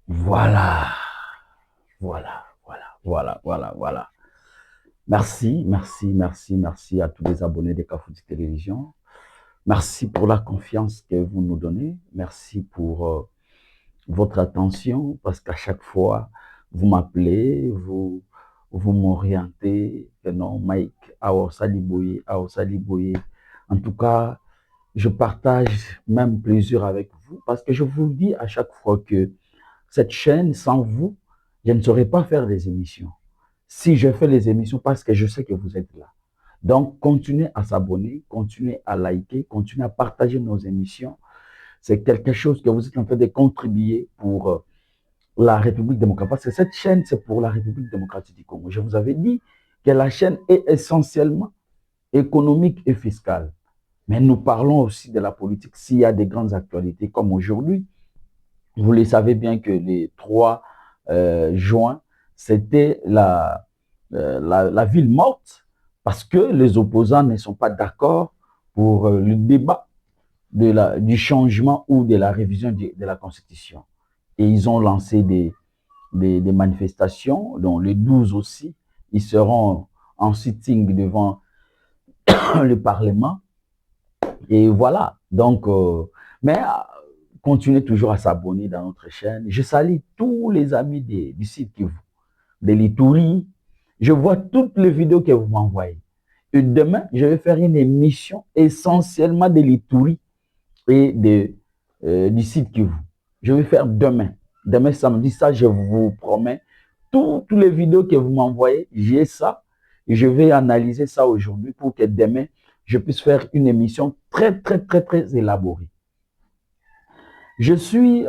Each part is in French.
Voilà, voilà. Merci à tous les abonnés de Kafouti Télévision. Merci pour la confiance que vous nous donnez. Merci pour votre attention parce qu'à chaque fois, vous m'appelez, vous m'orientez. Non, Mike, Awo Saliboye. En tout cas, je partage même plaisir avec vous parce que je vous dis à chaque fois que cette chaîne, sans vous, je ne saurais pas faire des émissions. Si je fais les émissions, parce que je sais que vous êtes là. Donc, continuez à s'abonner, continuez à liker, continuez à partager nos émissions. C'est quelque chose que vous êtes en train de contribuer pour la République démocratique. Parce que cette chaîne, c'est pour la République démocratique du Congo. Je vous avais dit que la chaîne est essentiellement économique et fiscale. Mais nous parlons aussi de la politique s'il y a des grandes actualités comme aujourd'hui. Vous le savez bien que les 3 juin, c'était la ville morte parce que les opposants ne sont pas d'accord pour le débat du changement ou de la révision de la Constitution. Et ils ont lancé des manifestations, dont les 12 aussi, ils seront en sitting devant le Parlement. Et voilà, donc, mais continuez toujours à s'abonner dans notre chaîne. Je salue tous les amis du site Kivu, de l'Ituri. Je vois toutes les vidéos que vous m'envoyez. Et demain, je vais faire une émission essentiellement de l'Ituri et du site Kivu. Je vais faire demain. Demain samedi, ça, je vous promets. Toutes les vidéos que vous m'envoyez, j'ai ça. Et je vais analyser ça aujourd'hui pour que demain, je puisse faire une émission très élaborée. Je suis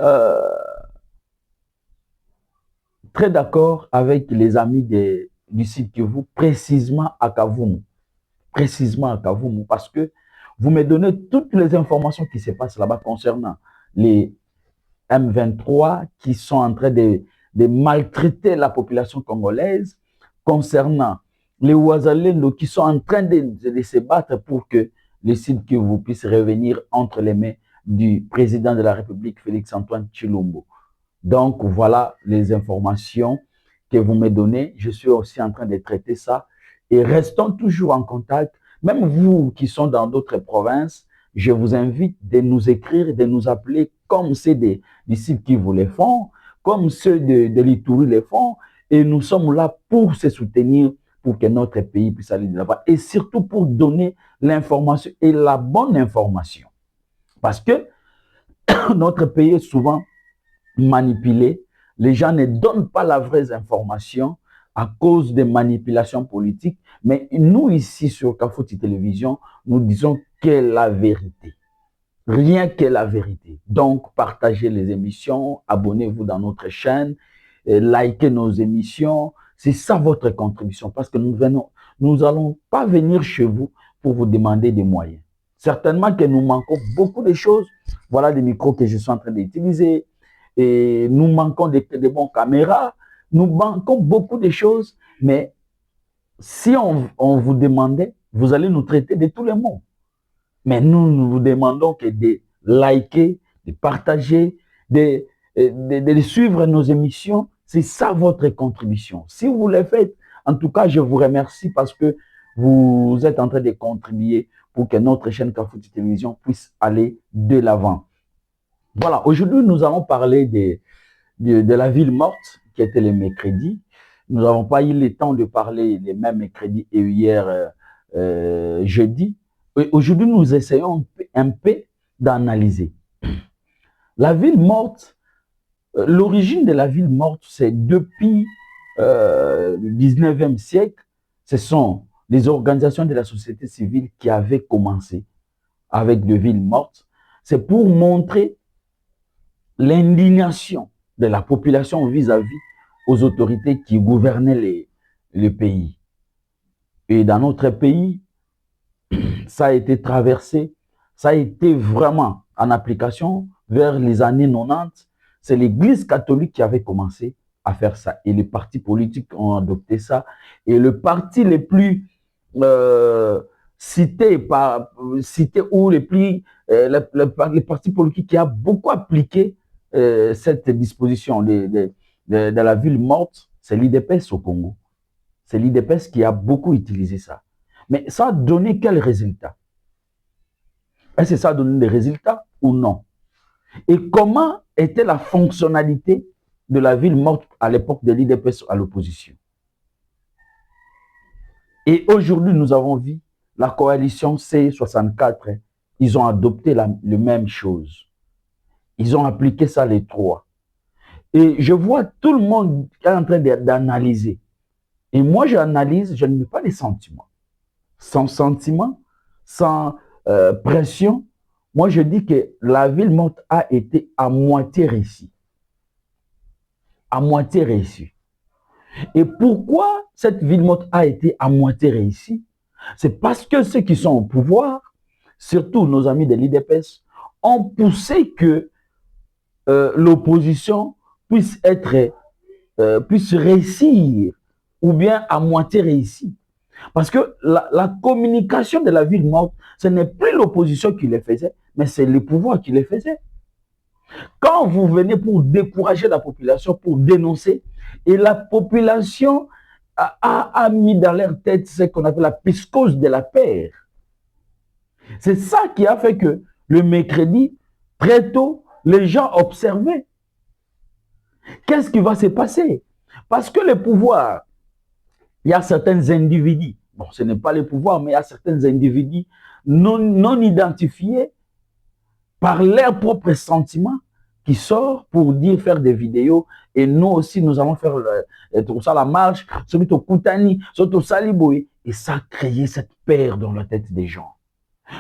très d'accord avec les amis du site Kivu, précisément à Kavumu. Précisément à Kavumu, parce que vous me donnez toutes les informations qui se passent là-bas concernant les M23 qui sont en train de maltraiter la population congolaise, concernant les Ouazalendo qui sont en train de se battre pour que le site Kivu puisse revenir entre les mains du président de la République, Félix-Antoine Tshilombo. Donc, voilà les informations que vous me donnez. Je suis aussi en train de traiter ça. Et restons toujours en contact. Même vous qui sont dans d'autres provinces, je vous invite de nous écrire, de nous appeler comme c'est des disciples qui vous les font, comme ceux de l'Itourie les font. Et nous sommes là pour se soutenir, pour que notre pays puisse aller de l'avant. Et surtout pour donner l'information et la bonne information. Parce que notre pays est souvent manipulés. Les gens ne donnent pas la vraie information à cause des manipulations politiques. Mais nous, ici, sur Kafouti Télévision, nous disons que la vérité. Rien que la vérité. Donc, partagez les émissions, abonnez-vous dans notre chaîne, likez nos émissions. C'est ça votre contribution parce que nous n'allons pas venir chez vous pour vous demander des moyens. Certainement que nous manquons beaucoup de choses. Voilà des micros que je suis en train d'utiliser. Et nous manquons de bons caméras. Nous manquons beaucoup de choses. Mais si on vous demandait, vous allez nous traiter de tous les mots. Mais nous vous demandons que de liker, de partager, de suivre nos émissions. C'est ça votre contribution. Si vous le faites, en tout cas, je vous remercie parce que vous êtes en train de contribuer pour que notre chaîne Kafouti Télévision puisse aller de l'avant. Voilà, aujourd'hui, nous allons parler de la ville morte qui était le mercredi. Nous n'avons pas eu le temps de parler les mêmes mercredis et hier jeudi. Aujourd'hui, nous essayons un peu d'analyser. La ville morte, l'origine de la ville morte, c'est depuis le 19e siècle. Ce sont les organisations de la société civile qui avaient commencé avec des villes mortes. C'est pour montrer l'indignation de la population vis-à-vis aux autorités qui gouvernaient le pays. Et dans notre pays, ça a été traversé, ça a été vraiment en application vers les années 90. C'est l'Église catholique qui avait commencé à faire ça. Et les partis politiques ont adopté ça. Et le parti le plus cité ou les partis politiques qui a beaucoup appliqué cette disposition de la ville morte, c'est l'IDPS au Congo. C'est l'IDPS qui a beaucoup utilisé ça. Mais ça a donné quel résultat? Est-ce que ça a donné des résultats ou non? Et comment était la fonctionnalité de la ville morte à l'époque de l'IDPS à l'opposition? Et aujourd'hui, nous avons vu la coalition C64, ils ont adopté la même chose. Ils ont appliqué ça les trois. Et je vois tout le monde qui est en train d'analyser. Et moi, j'analyse, je ne mets pas les sentiments. Sans sentiment, sans pression, moi, je dis que la ville morte a été à moitié réussie. À moitié réussie. Et pourquoi cette ville morte a été à moitié réussie? C'est parce que ceux qui sont au pouvoir, surtout nos amis de l'IDPS, ont poussé que l'opposition puisse réussir, ou bien à moitié réussir. Parce que la communication de la ville morte, ce n'est plus l'opposition qui le faisait, mais c'est le pouvoir qui le faisait. Quand vous venez pour décourager la population, pour dénoncer, et la population a mis dans leur tête ce qu'on appelle la psychose de la peur. C'est ça qui a fait que le mercredi, très tôt, les gens observaient. Qu'est-ce qui va se passer? Parce que le pouvoir, il y a certains individus, bon, ce n'est pas le pouvoir, mais il y a certains individus non identifiés par leurs propres sentiments qui sortent pour dire faire des vidéos. Et nous aussi, nous allons faire tout ça, la marche, surtout au Koutani, surtout au Saliboui. Et ça a créé cette peur dans la tête des gens.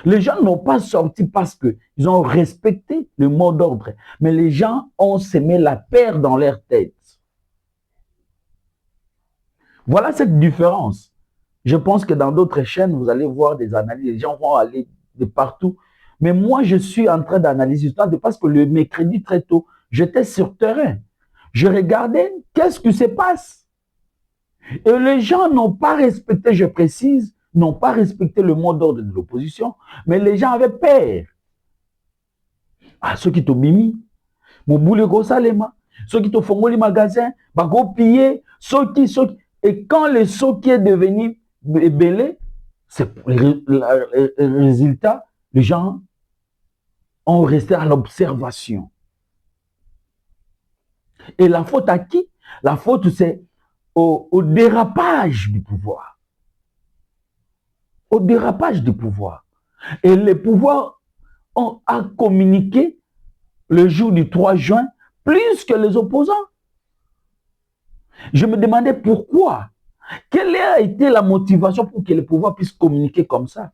Les gens n'ont pas sorti parce qu'ils ont respecté le mot d'ordre, mais les gens ont semé la peur dans leur tête. Voilà cette différence. Je pense que dans d'autres chaînes, vous allez voir des analyses, les gens vont aller de partout. Mais moi, je suis en train d'analyser ça parce que le mercredi très tôt, j'étais sur terrain. Je regardais qu'est-ce qui se passe. Et les gens n'ont pas respecté, je précise, n'ont pas respecté le mot d'ordre de l'opposition, mais les gens avaient peur. Ah, ceux qui t'ont mimi, mon boulot Salema, ceux qui t'ont fongé les magasins, bago piller, ceux qui. Et quand le saut qui est devenu belé, c'est le résultat, les gens ont resté à l'observation. Et la faute à qui? La faute, c'est au dérapage du pouvoir. Au dérapage du pouvoir. Et le pouvoir a communiqué le jour du 3 juin plus que les opposants. Je me demandais pourquoi. Quelle a été la motivation pour que le pouvoir puisse communiquer comme ça?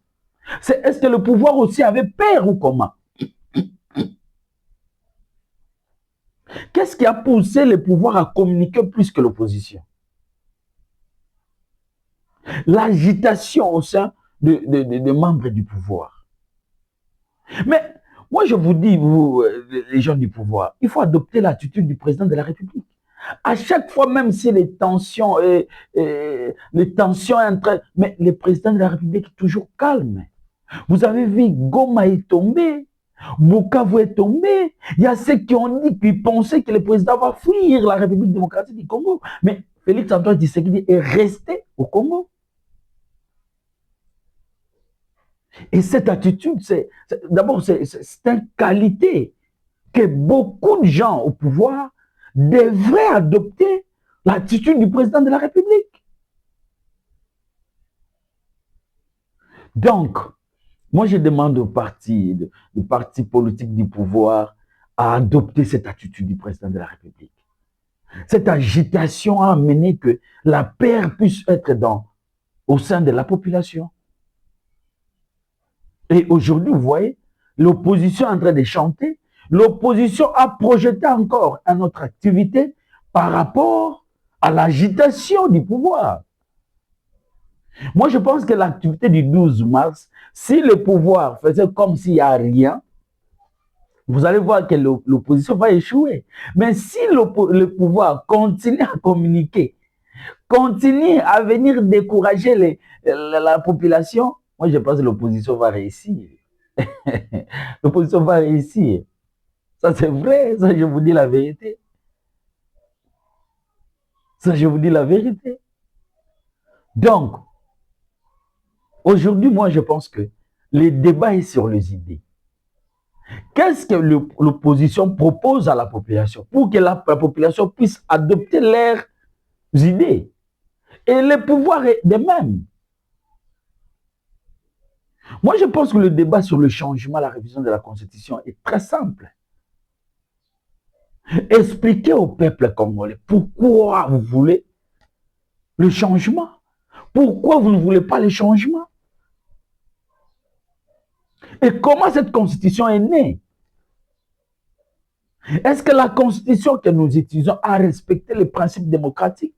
Est-ce que le pouvoir aussi avait peur ou comment? Qu'est-ce qui a poussé le pouvoir à communiquer plus que l'opposition? L'agitation au sein des membres du pouvoir. Mais moi, je vous dis, vous, les gens du pouvoir, il faut adopter l'attitude du président de la République. À chaque fois, même si les tensions entre... Mais le président de la République est toujours calme. Vous avez vu, Goma est tombé, Bukavu est tombé. Il y a ceux qui ont dit, qui pensaient que le président va fuir la République démocratique du Congo. Mais Félix Antoine Tshisekedi est resté au Congo. Et cette attitude, d'abord, c'est une qualité que beaucoup de gens au pouvoir devraient adopter, l'attitude du président de la République. Donc, moi, je demande aux partis politiques du pouvoir à adopter cette attitude du président de la République. Cette agitation a amené que la paix puisse être au sein de la population. Et aujourd'hui, vous voyez, l'opposition est en train de chanter. L'opposition a projeté encore une autre activité par rapport à l'agitation du pouvoir. Moi, je pense que l'activité du 12 mars, si le pouvoir faisait comme s'il n'y a rien, vous allez voir que l'opposition va échouer. Mais si le pouvoir continue à communiquer, continue à venir décourager la population, moi, je pense que l'opposition va réussir. L'opposition va réussir. Ça, c'est vrai. Ça, je vous dis la vérité. Ça, je vous dis la vérité. Donc, aujourd'hui, moi, je pense que le débat est sur les idées. Qu'est-ce que l'opposition propose à la population pour que la population puisse adopter leurs idées? Et le pouvoir est de même. Moi, je pense que le débat sur le changement, la révision de la Constitution est très simple. Expliquez au peuple congolais pourquoi vous voulez le changement. Pourquoi vous ne voulez pas le changement? Et comment cette Constitution est née? Est-ce que la Constitution que nous utilisons a respecté les principes démocratiques?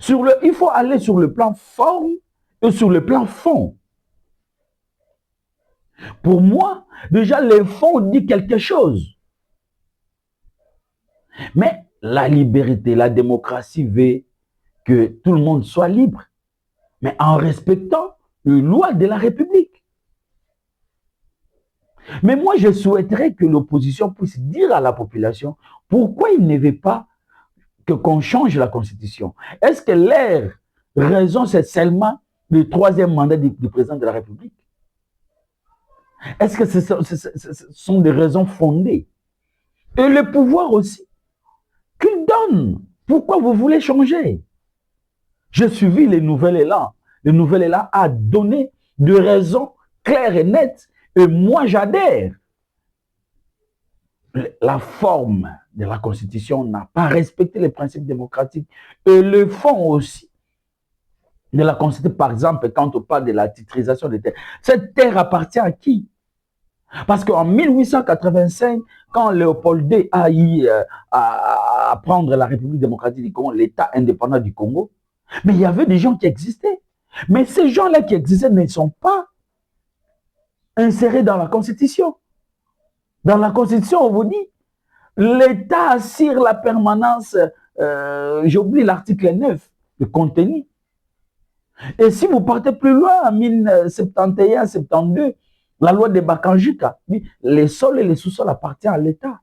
Il faut aller sur le plan forme et sur le plan fond. Pour moi, déjà, les fonds disent quelque chose. Mais la liberté, la démocratie veut que tout le monde soit libre, mais en respectant les lois de la République. Mais moi, je souhaiterais que l'opposition puisse dire à la population pourquoi il ne veut pas qu'on change la Constitution. Est-ce que leur raison, c'est seulement le troisième mandat du président de la République? Est-ce que ce sont des raisons fondées? Et le pouvoir aussi, qu'il donne. Pourquoi vous voulez changer? J'ai suivi les Nouvel Élan. Le Nouvel Élan a donné des raisons claires et nettes. Et moi, j'adhère. La forme de la Constitution n'a pas respecté les principes démocratiques. Et le fond aussi de la Constitution, par exemple, quand on parle de la titrisation des terres, cette terre appartient à qui? Parce qu'en 1885, quand Léopold II a eu à prendre la République démocratique du Congo, l'État indépendant du Congo, mais il y avait des gens qui existaient. Mais ces gens-là qui existaient ne sont pas insérés dans la Constitution. Dans la Constitution, on vous dit, l'État assure la permanence, j'oublie l'article 9, le contenu. Et si vous partez plus loin, en 1971-72, la loi de Bakanjuka, les sols et les sous-sols appartiennent à l'État.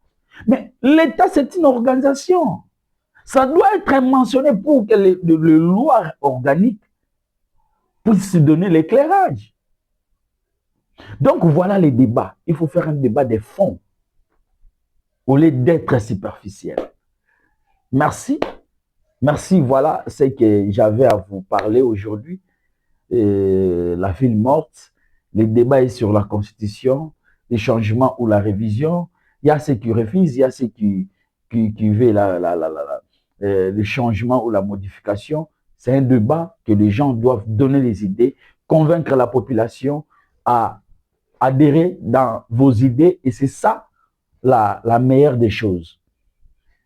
Mais l'État, c'est une organisation. Ça doit être mentionné pour que les lois organiques puissent se donner l'éclairage. Donc voilà les débats. Il faut faire un débat de fond au lieu d'être superficiel. Merci. Merci, voilà ce que j'avais à vous parler aujourd'hui. La ville morte, le débat est sur la Constitution, les changements ou la révision. Il y a ceux qui refusent, il y a ceux qui veulent le changement ou la modification. C'est un débat que les gens doivent donner les idées, convaincre la population à adhérer dans vos idées, et c'est ça la meilleure des choses.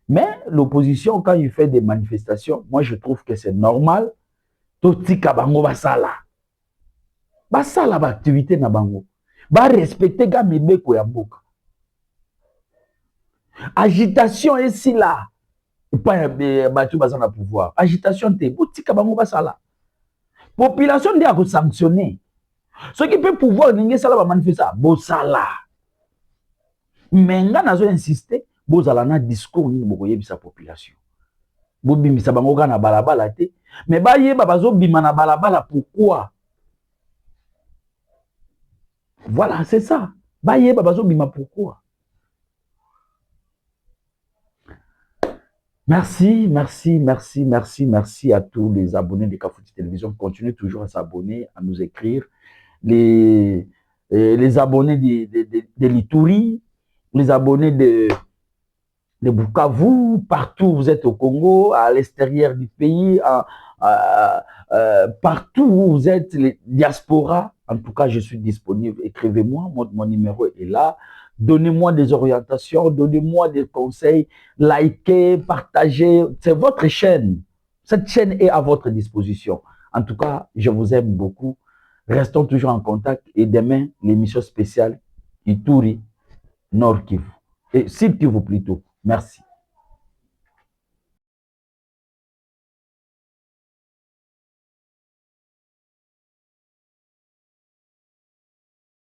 Mais l'opposition, quand il fait des manifestations, moi je trouve que c'est normal. Totika bango basala. Basala ba activité na bango. Ba respecter ga mibeko ya mboka. Agitation est là. Pas batu bazana pouvoir. Agitation te botika bango basala. Population ndi a ko sanctionner. Ce qui peut pouvoir ninge sala ba manifester bosala. Mais nga nazo insister bozala na discours ni bokoyebisa population. Bobimisa bango na balabala te, mais bayeba bazobima na balabala pourquoi? Voilà, c'est ça. Bayeba bazobima pourquoi? Merci, merci, merci, merci, merci à tous les abonnés de Kafouti Télévision. Continuez toujours à s'abonner, à nous écrire. Les abonnés de l'Ituri, les abonnés de Bukavu, partout où vous êtes au Congo, à l'extérieur du pays, partout où vous êtes, les diasporas. En tout cas, je suis disponible. Écrivez-moi, mon numéro est là. Donnez-moi des orientations, donnez-moi des conseils, likez, partagez. C'est votre chaîne. Cette chaîne est à votre disposition. En tout cas, je vous aime beaucoup. Restons toujours en contact. Et demain, l'émission spéciale Ituri Nord Kivu. Et Sud Kivu plutôt. Merci.